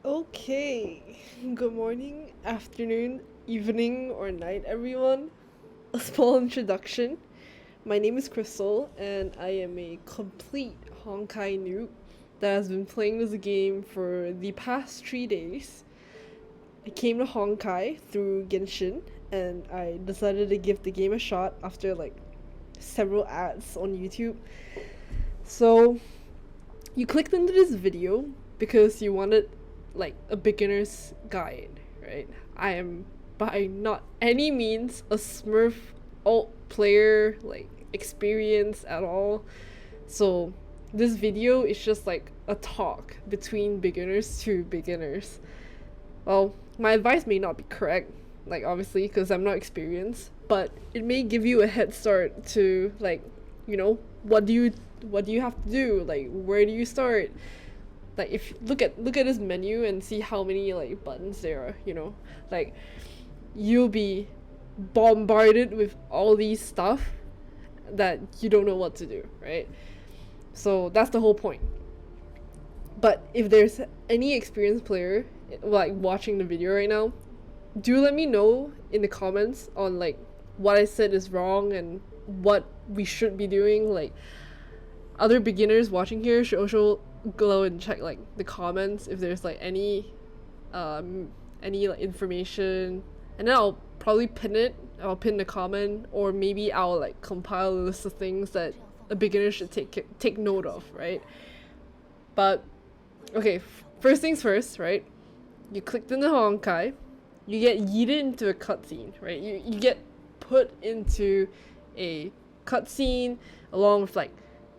Okay, good morning, afternoon, evening, or night, everyone. A small introduction. My name is Crystal, and I am a complete Honkai noob that has been playing this game for the past 3 days. I came to Honkai through Genshin, and I decided to give the game a shot after several ads on YouTube. So, you clicked into this video because you wanted a beginner's guide, right? I am by not any means a Smurf alt player experience at all. So this video is just like a talk between beginners to beginners. Well, my advice may not be correct, obviously, because I'm not experienced, but it may give you a head start to what do you have to do? Where do you start? If look at this menu and see how many buttons there are, you'll be bombarded with all these stuff that you don't know what to do, right? So that's the whole point. But if there's any experienced player watching the video right now, do let me know in the comments on what I said is wrong and what we should be doing. Other beginners watching here should also go and check the comments if there's any information, and then I'll probably pin it. I'll pin the comment, or maybe I'll compile a list of things that a beginner should take note of, right? But okay, first things first, right? You clicked in the Honkai, you get yeeted into a cutscene, right? You get put into a cutscene along with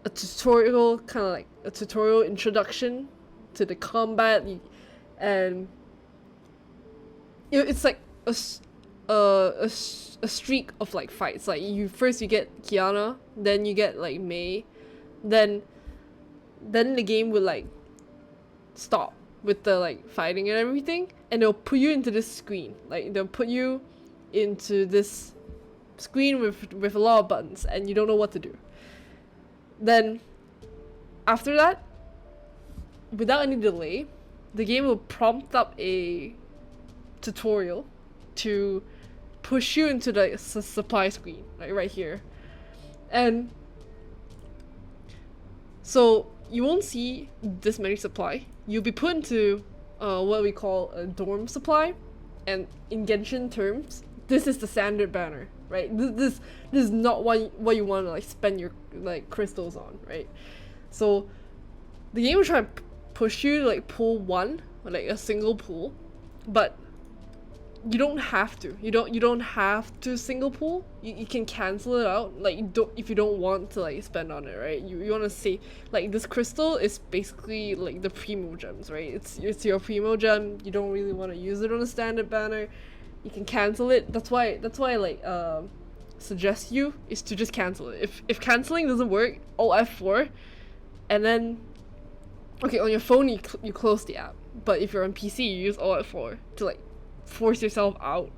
a tutorial, kind of a tutorial introduction to the combat, and it's like a streak of fights. You get Kiana, then you get Mei, then the game would stop with the fighting and everything, and they'll put you into this screen. They'll put you into this screen with a lot of buttons, and you don't know what to do. Then, after that, without any delay, the game will prompt up a tutorial to push you into the supply screen, right here. And so you won't see this many supply. You'll be put into what we call a dorm supply, and in Genshin terms, this is the standard banner, right? This is not what you want to spend your crystals on, right? So the game will try to push you to pull one, a single pull, but you don't have to. You don't have to single pull. You can cancel it out. If you don't want to spend on it, right? You want to say this crystal is basically the primo gems, right? It's your primo gem. You don't really want to use it on a standard banner. You can cancel it. That's why suggest you is to just cancel it. If canceling doesn't work, Alt F4, and then okay, on your phone you close the app. But if you're on PC, you use Alt F4 to force yourself out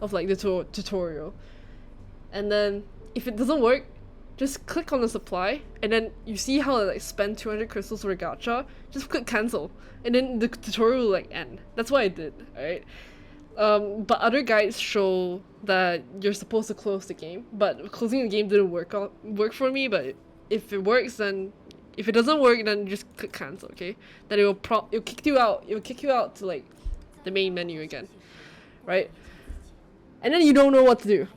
of the tutorial. And then if it doesn't work, just click on the supply, and then you see how to spend 200 crystals for a gacha. Just click cancel, and then the tutorial will end. That's what I did, alright? But other guides show that you're supposed to close the game, but closing the game didn't work for me. But if it works, then if it doesn't work, then just click cancel, okay? Then it'll kick you out. It'll kick you out to the main menu again, right? And then you don't know what to do.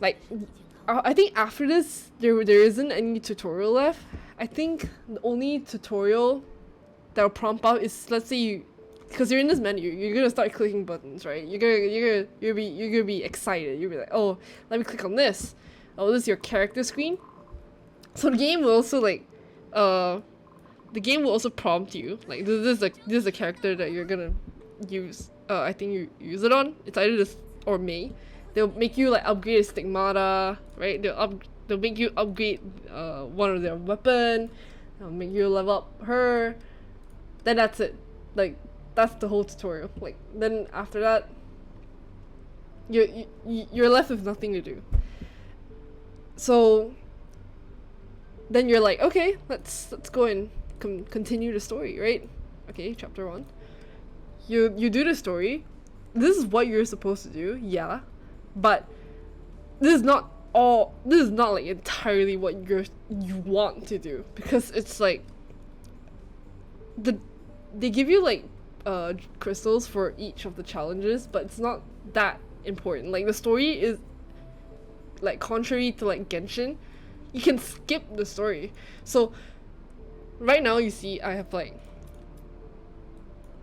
I think after this, there isn't any tutorial left. I think the only tutorial that'll prompt out is, let's say because you're in this menu, you're gonna start clicking buttons, right? You're gonna be excited. You'll be like, oh, let me click on this. Oh, this is your character screen. So the game will also the game will also prompt you this is the character that you're gonna use. I think you use it on. It's either this or Mei. They'll make you upgrade a stigmata, right? They'll make you upgrade one of their weapon. They'll make you level up her. Then that's it. That's the whole tutorial. Then after that, you're left with nothing to do. So then you're okay, let's go and continue the story, right? Okay, chapter 1. you do the story. This is what you're supposed to do, yeah, but this is not all. This is not like entirely what you want to do, because it's like they give you like crystals for each of the challenges, but it's not that important. Like the story is like contrary to like Genshin, you can skip the story. So right now you see I have like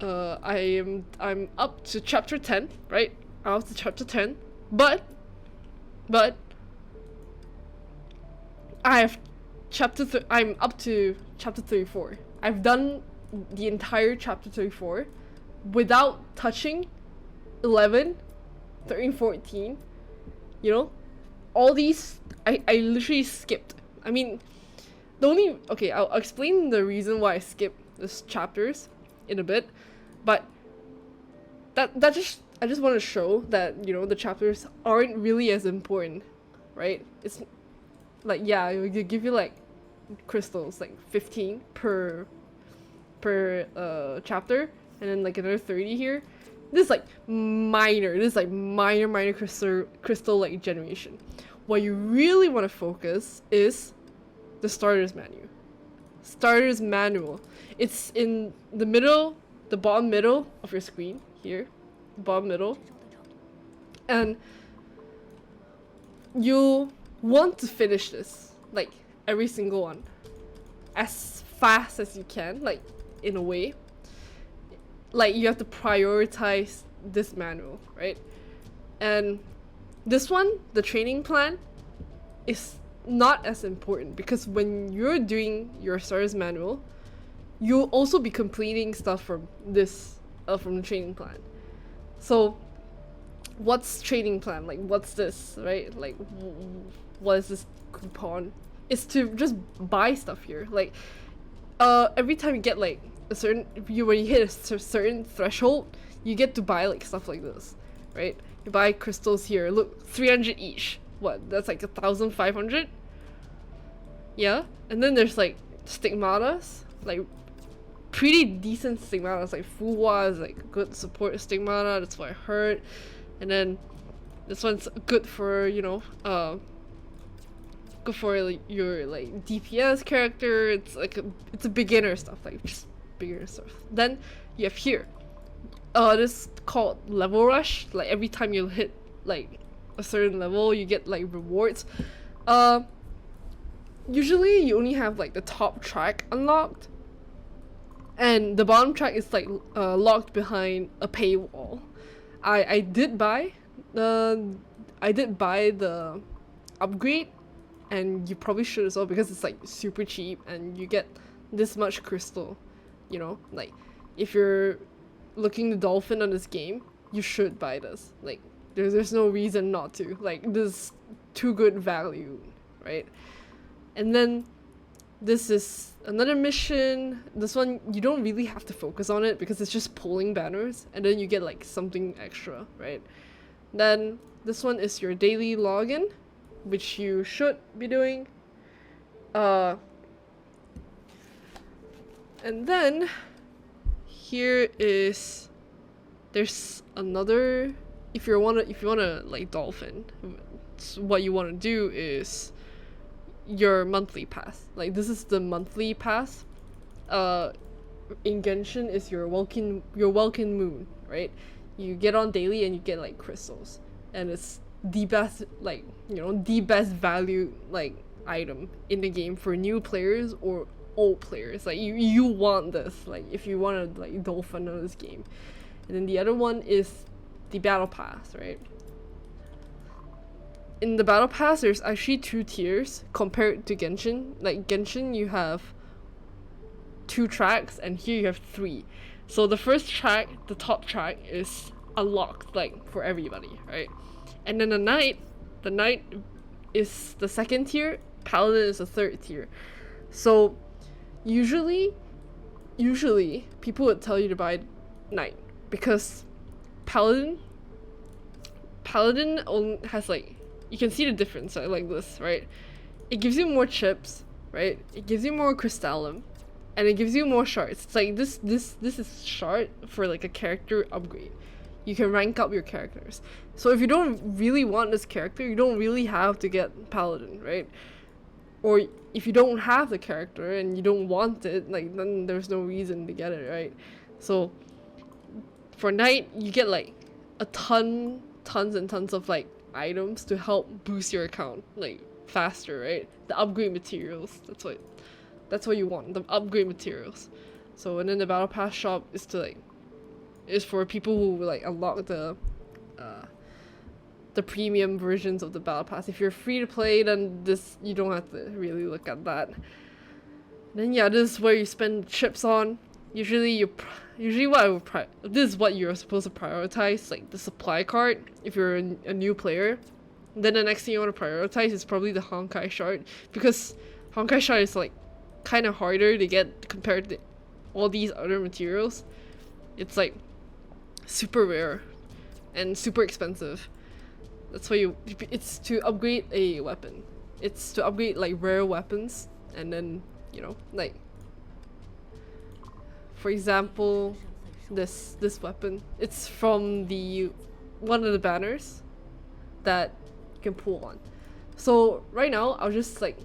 I'm up to chapter 10, right? I'm up to chapter 10, but I'm up to chapter 34. I've done the entire chapter 34 without touching 11, 13, 14. You know, all these I literally skipped. I mean, I'll explain the reason why I skipped these chapters in a bit, but I just want to show that, you know, the chapters aren't really as important, right? It's like, yeah, it will give you like crystals, like 15 per chapter, and then like another 30 here. This is like minor crystal like generation. What you really want to focus is the starter's manual. Starter's manual. It's in the middle, the bottom middle of your screen here, bottom middle, and you want to finish this, like every single one, as fast as you can, like in a way. Like you have to prioritize this manual, right? And this one, the training plan, is not as important, because when you're doing your starter's manual, you'll also be completing stuff from this from the training plan. So what's training plan? Like what's this, right? Like what is this coupon? It's to just buy stuff here. Like every time you get like a certain, when you hit a certain threshold, you get to buy like stuff like this, right? You buy crystals here. Look, 300 each. What? That's like 1,500. Yeah, and then there's like stigmatas, like pretty decent stigmatas. Like Fuwa is like good support stigmata. That's what I heard. And then this one's good for, you know, good for like, your like DPS character. It's like it's a beginner stuff, like just beginner stuff. Then you have here, this is called level rush. Like every time you hit like a certain level, you get like rewards. Usually you only have like the top track unlocked, and the bottom track is like locked behind a paywall. I did buy the upgrade, and you probably should as well, because it's like super cheap and you get this much crystal. You know, like if you're looking to Dolphin on this game, you should buy this. Like there's no reason not to. Like this is too good value, right? And then this is another mission. This one you don't really have to focus on it, because it's just pulling banners, and then you get like something extra, right? Then this one is your daily login, which you should be doing. And then here is, there's another, if you wanna like Dolphin, what you wanna do is your monthly pass. Like this is the monthly pass. In Genshin is your welcome moon, right? You get on daily and you get like crystals, and it's the best, like, you know, the best value like item in the game for new players or old players. Like you want this, like if you want to like Dolphin on this game. And then the other one is the battle pass, right? In the battle pass, there's actually 2 tiers compared to Genshin. Like Genshin, you have 2 tracks, and here you have 3. So the first track, the top track, is unlocked like for everybody, right? And then the knight is the second tier. Paladin is the third tier. So usually people would tell you to buy knight, because Paladin only has like, you can see the difference, right? Like this, right? It gives you more chips, right? It gives you more crystallum, and it gives you more shards. It's like this is shard for like a character upgrade. You can rank up your characters. So if you don't really want this character, you don't really have to get Paladin, right? Or if you don't have the character and you don't want it, like, then there's no reason to get it, right? So for Knight, you get like a tons and tons of like items to help boost your account like faster, right? The upgrade materials, that's what you want, the upgrade materials. So, and then the battle pass shop is to like, is for people who like unlock the premium versions of the battle pass. If you're free to play, then this, you don't have to really look at that. Then yeah, this is where you spend chips on. Usually what I would this is what you're supposed to prioritize, like the supply cart if you're a new player. Then the next thing you want to prioritize is probably the Honkai shard, because Honkai shard is like kind of harder to get compared to all these other materials. It's like super rare and super expensive. That's why it's to upgrade a weapon. It's to upgrade like rare weapons, and then, you know, like for example, this weapon. It's from the one of the banners that you can pull on. So right now, I'll just like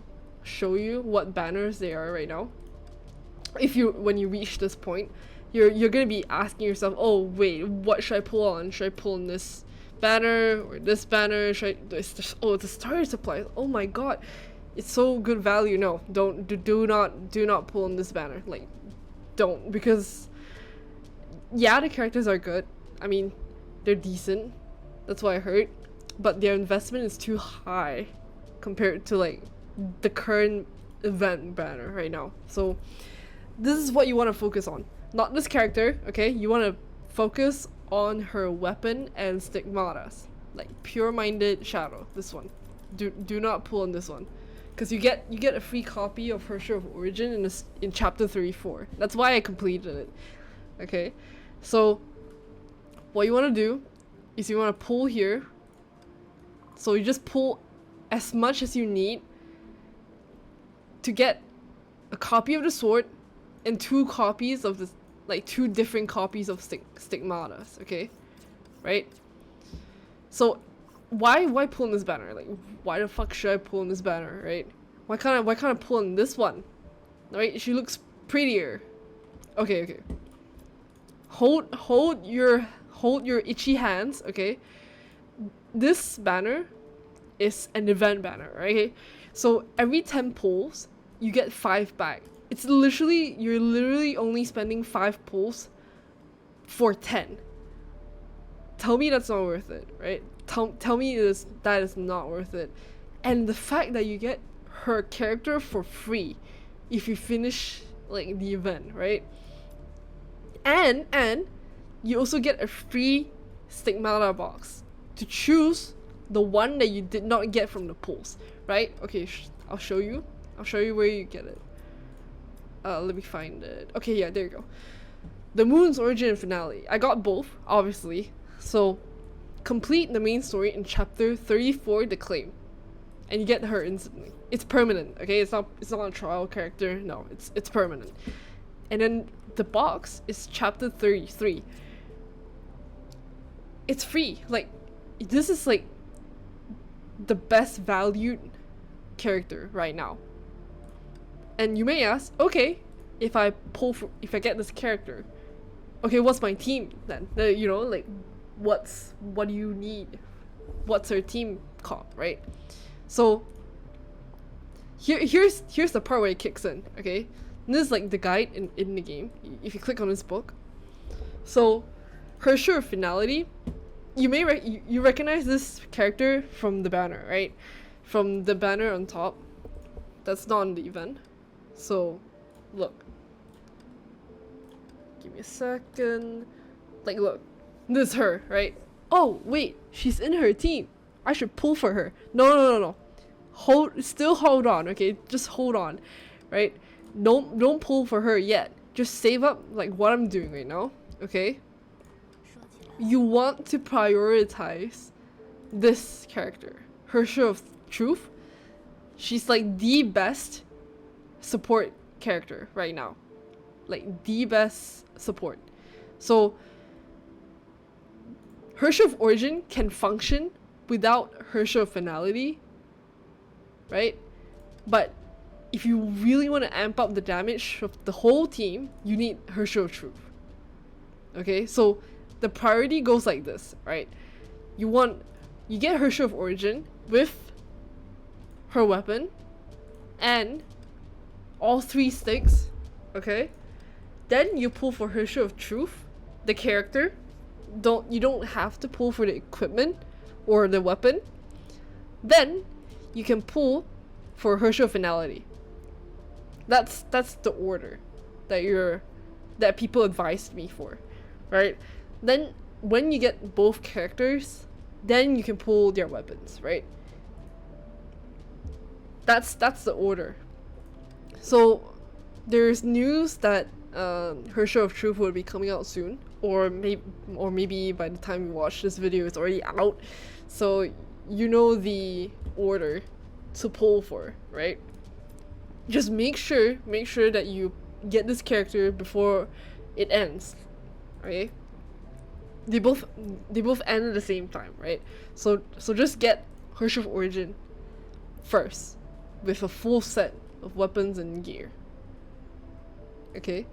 show you what banners they are right now. When you reach this point, you're gonna be asking yourself, oh wait, what should I pull on? Should I pull on this banner or this banner? Oh, the starter supplies. Oh my god, it's so good value. No, do not pull on this banner. Like, don't, because yeah, the characters are good. I mean, they're decent. That's what I heard, but their investment is too high compared to like the current event banner right now. So this is what you want to focus on, not this character. Okay, you want to focus on her weapon and stigmatas, like pure-minded shadow. This one, do not pull on this one, because you get a free copy of her Shirt of Origin in chapter 34. That's why I completed it. Okay, so what you want to do is you want to pull here. So you just pull as much as you need to get a copy of the sword and 2 copies of this, like 2 different copies of stigmatas. Okay, right? So why pull in this banner? Like, why the fuck should I pull in this banner, right? Why can't I pull in this one? Right? She looks prettier. Okay. Hold your itchy hands, okay? This banner is an event banner, right? So every 10 pulls, you get 5 back. It's literally, you're literally only spending 5 pulls for 10. Tell me that's not worth it, right? Tell me that is not worth it. And the fact that you get her character for free if you finish like the event, right? And you also get a free stigmata box to choose the one that you did not get from the pulls, right? Okay, I'll show you where you get it. Let me find it. Okay, yeah, there you go. The Moon's Origin and Finale. I got both, obviously. So complete the main story in chapter 34, The Claim, and you get her instantly. It's permanent, okay? It's not a trial character. No, it's permanent. And then the box is chapter 33. It's free. Like, this is like the best valued character right now. And you may ask, okay, if I get this character, okay, what's my team then? You know, like, what do you need? What's her team called, right? So here's the part where it kicks in, okay? And this is like the guide in the game. If you click on this book, so her Shirt of Finality, you may you recognize this character from the banner, right? From the banner on top. That's not in the event. So, look. Give me a second. Like, look. This is her, right? Oh, wait. She's in her team. I should pull for her. No. Still hold on, okay? Just hold on, right? Don't pull for her yet. Just save up, like, what I'm doing right now, okay? You want to prioritize this character. Her Shirt of Truth. She's like the best support character right now. like the best support. So Herrscher of Origin can function without Herrscher of Finality, right? But if you really want to amp up the damage of the whole team, you need Herrscher of Truth. Okay, so the priority goes like this, right? You get Herrscher of Origin with her weapon and all 3 sticks, okay? Then you pull for Herrscher of Truth, the character. You don't have to pull for the equipment or the weapon. Then you can pull for Herrscher of Finality. That's the order that people advised me for, right? Then when you get both characters, then you can pull their weapons, right? That's the order. So there's news that Herrscher of Truth will be coming out soon, or maybe by the time you watch this video it's already out. So you know the order to pull for, right? Just make sure that you get this character before it ends, okay? They both end at the same time, right? So just get Herrscher of Origin first with a full set of weapons and gear. Okay?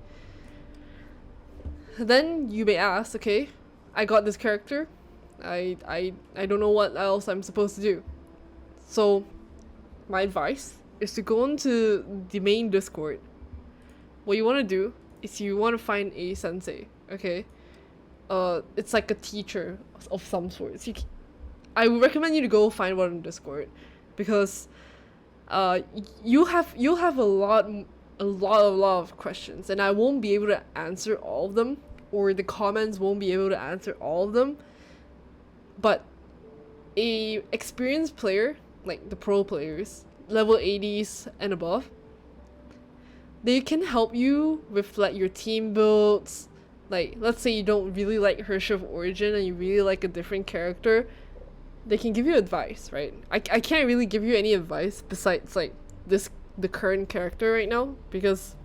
Then you may ask, okay, I got this character. I don't know what else I'm supposed to do. So my advice is to go into the main Discord. What you want to do is you want to find a sensei, okay? It's like a teacher of some sort. I would recommend you to go find one on Discord, because you'll have a lot of questions, and I won't be able to answer all of them, or the comments won't be able to answer all of them. But a experienced player, like the pro players, level 80s and above, they can help you with like your team builds. Like, let's say you don't really like Herrscher of Origin and you really like a different character, they can give you advice, right? I can't really give you any advice besides like the current character right now, because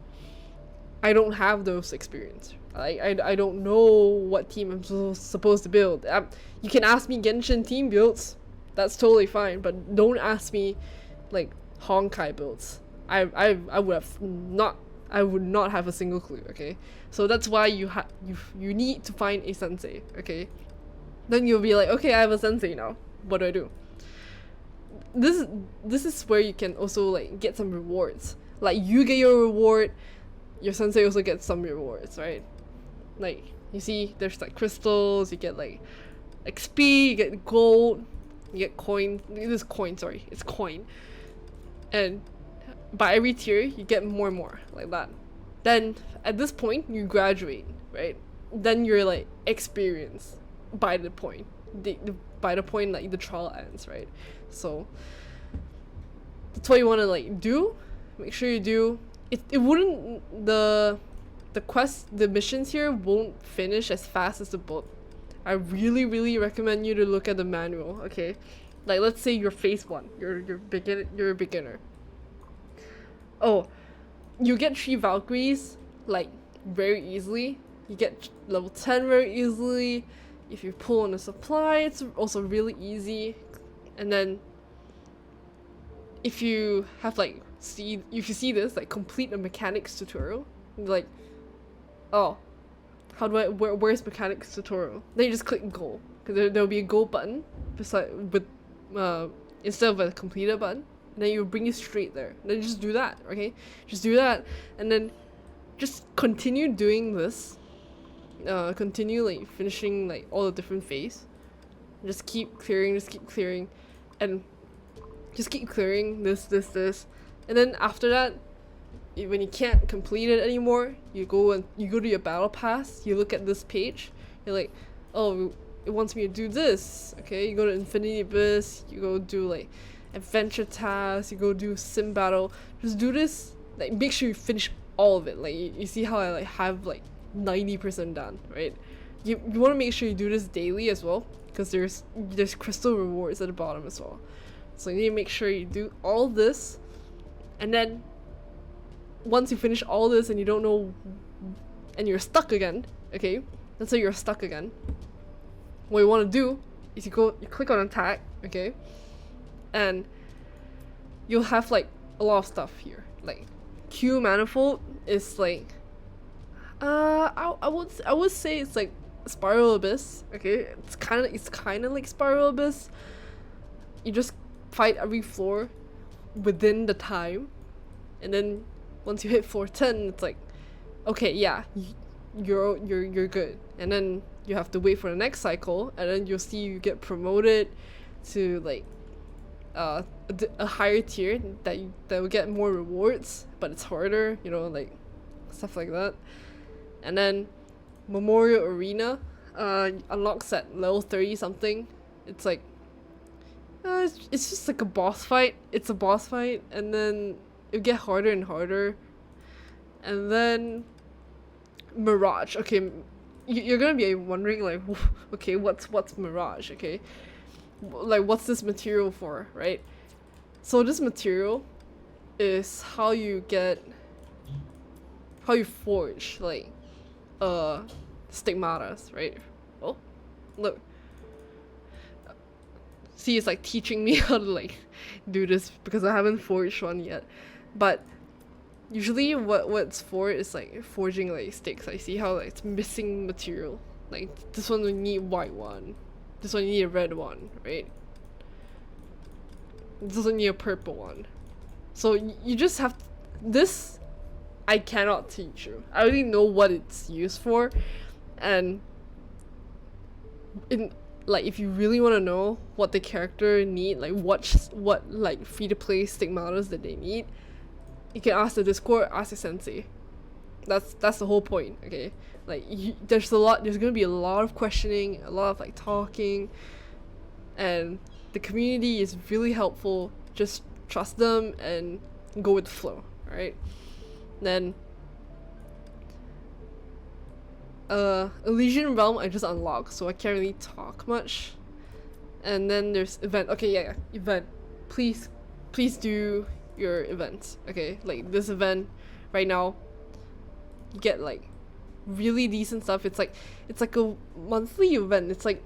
I don't have those experience. I don't know what team I'm supposed to build. You can ask me Genshin team builds, that's totally fine, but don't ask me like Honkai builds. I would not have a single clue, okay? So that's why you need to find a sensei, okay? Then you'll be like, okay, I have a sensei now. What do I do? This is where you can also like get some rewards. Like, you get your reward, your sensei also gets some rewards, right? Like, you see, there's like crystals, you get like XP, you get gold, you get coin. This is coin, sorry, it's coin. And by every tier, you get more and more, like that. Then, at this point, you graduate, right? Then you're like experienced by the point. By the point like the trial ends, right? So that's what you want to like do. Make sure you do. It wouldn't, the missions here won't finish as fast as the book. I really recommend you to look at the manual, okay? Like, let's say you're phase 1. You're a beginner. Oh, you get 3 Valkyries like very easily. You get level 10 very easily. If you pull on a supply, it's also really easy. And then if you have like if you see this, like, complete a mechanics tutorial, like, oh, how do where's mechanics tutorial? Then you just click go, because there'll be a go button beside with instead of a completed button. And then it'll bring you straight there. Then just do that, okay? Just do that, and then just continue doing this. Continue like finishing like all the different phases. Just keep clearing, and just keep clearing this, and then after that, when you can't complete it anymore, you go to your battle pass. You look at this page. You're like, oh, it wants me to do this. Okay, you go to Infinity Abyss. You go do like adventure tasks. You go do sim battle. Just do this. Like, make sure you finish all of it. Like, you see how I like have like 90% done, right? You want to make sure you do this daily as well, because there's crystal rewards at the bottom as well. So you need to make sure you do all this, and then once you finish all this and you don't know and you're stuck again, okay? Let's say you're stuck again. What you want to do is you click on attack, okay? And you'll have like a lot of stuff here. Like Q manifold is like I would say it's like Spiral Abyss, okay? It's kinda like Spiral Abyss. You just fight every floor within the time, and then once you hit floor 10, it's like, okay, yeah, you're good. And then you have to wait for the next cycle, and then you'll see you get promoted to like a higher tier that will get more rewards, but it's harder, you know, like stuff like that. And then Memorial Arena unlocks at level 30 something. It's like it's just like a boss fight. It's a boss fight, and then it'll get harder and harder. And then Mirage. Okay, you're gonna be wondering like, okay, what's Mirage? Okay, like what's this material for, right? So this material is how you forge like stigmatas, right? Oh, look. See, it's like teaching me how to like do this because I haven't forged one yet. But usually what it's for is like forging like sticks. I see how like it's missing material. Like this one we need white one. This one you need a red one, right? This one you need a purple one. So you just have this I cannot teach you. I already know what it's used for, and like if you really want to know what the character need, like what like free-to-play stigmatas that they need, you can ask the Discord, ask the Sensei. That's the whole point, okay? Like there's gonna be a lot of questioning, a lot of like talking, and the community is really helpful. Just trust them and go with the flow, alright? Then Elysian Realm I just unlocked, so I can't really talk much. And then there's event. Okay, yeah, event. Please do your events. Okay, like this event right now, you get like really decent stuff. It's like a monthly event. It's like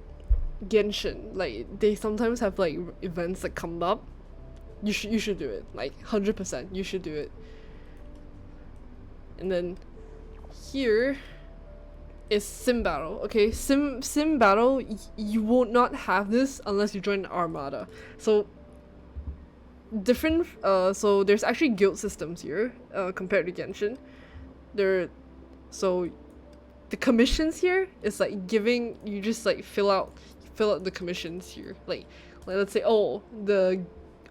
Genshin. Like they sometimes have like events that come up. You should do it. Like 100%, you should do it. And then here is Sim Battle. Okay, Sim Battle, you will not have this unless you join Armada. So different, so there's actually guild systems here compared to Genshin. So the commissions here is like giving, you just like fill out the commissions here. Like let's say, oh, the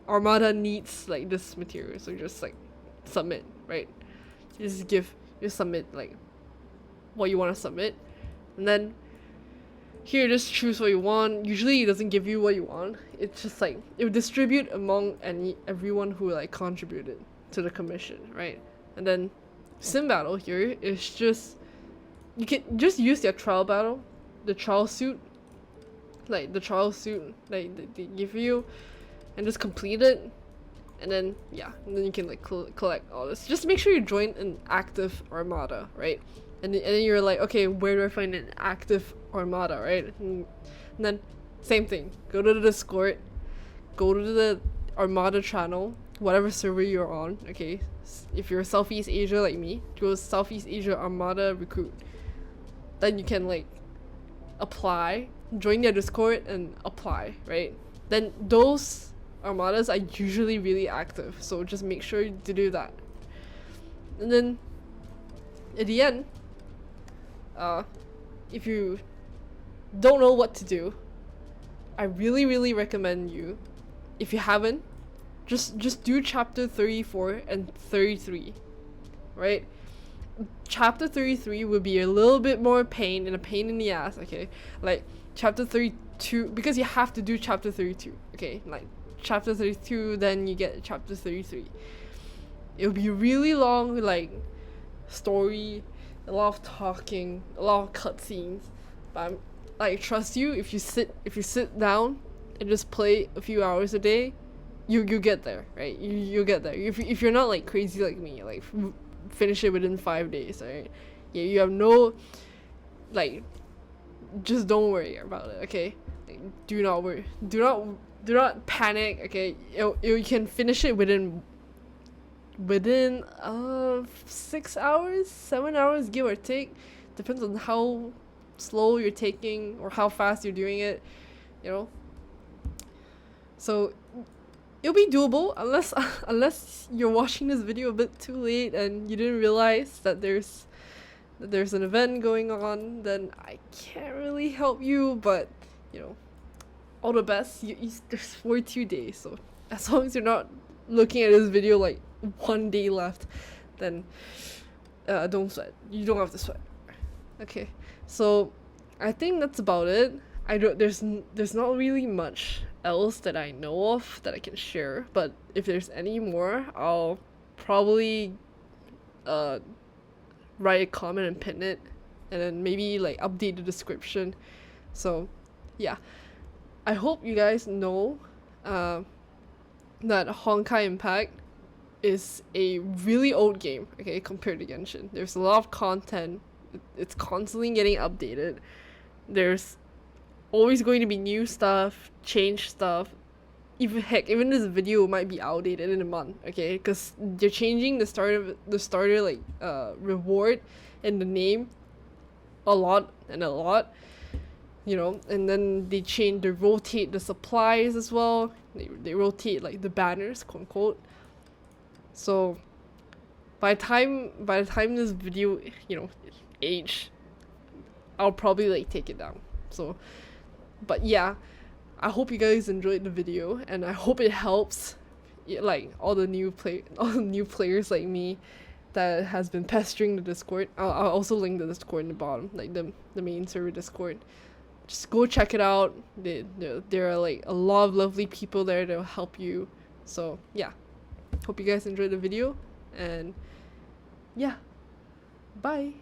Armada needs like this material, so you just like submit, right? You just submit like what you want to submit, and then here just choose what you want. Usually it doesn't give you what you want. It's just like it will distribute among everyone who like contributed to the commission, right? And then Sim Battle here is just, you can just use their trial battle, the trial suit like they give you, and just complete it. And then yeah, and then you can like collect all this. Just make sure you join an active Armada, right? And then you're like, okay, where do I find an active Armada, right? And then same thing, go to the Discord, go to the Armada channel, whatever server you're on, okay? If you're Southeast Asia like me, go to Southeast Asia Armada Recruit. Then you can like apply, join their Discord and apply, right? Then those Armadas are usually really active, so just make sure to do that. And then at the end, if you don't know what to do, I really recommend you, if you haven't, just do chapter 34 and 33, right? Chapter 33 will be a little bit more pain in the ass, okay? Like chapter 32, because you have to do chapter 32, okay? Like chapter 32, then you get chapter 33. It'll be really long, like story, a lot of talking, a lot of cutscenes. But I trust you, if you sit down and just play a few hours a day, you get there, right? You get there. If you're not like crazy like me, like finish it within 5 days, right? Yeah, you have no, like, just don't worry about it, okay? Like, do not worry. Do not panic, okay? You can finish it within 6 hours, 7 hours, give or take. Depends on how slow you're taking or how fast you're doing it, you know? So it'll be doable unless unless you're watching this video a bit too late and you didn't realize that there's an event going on. Then I can't really help you, but you know, all the best. There's 42 days, so as long as you're not looking at this video like 1 day left, then don't sweat. You don't have to sweat. Okay, so I think that's about it. There's not really much else that I know of that I can share, but if there's any more, I'll probably write a comment and pin it, and then maybe like update the description. So yeah, I hope you guys know that Honkai Impact is a really old game, okay, compared to Genshin. There's a lot of content. It's constantly getting updated. There's always going to be new stuff, change stuff. Even this video might be outdated in a month, okay? Because they're changing the starter like reward and the name a lot, you know. And then they rotate the supplies as well. They rotate like the banners, quote unquote. So by the time this video, you know, age, I'll probably like take it down. So, but yeah, I hope you guys enjoyed the video, and I hope it helps like all the new players like me that has been pestering the Discord. I'll also link the Discord in the bottom, like the main server Discord. Just go check it out. There are like a lot of lovely people there that will help you. So yeah, hope you guys enjoyed the video, and yeah, bye.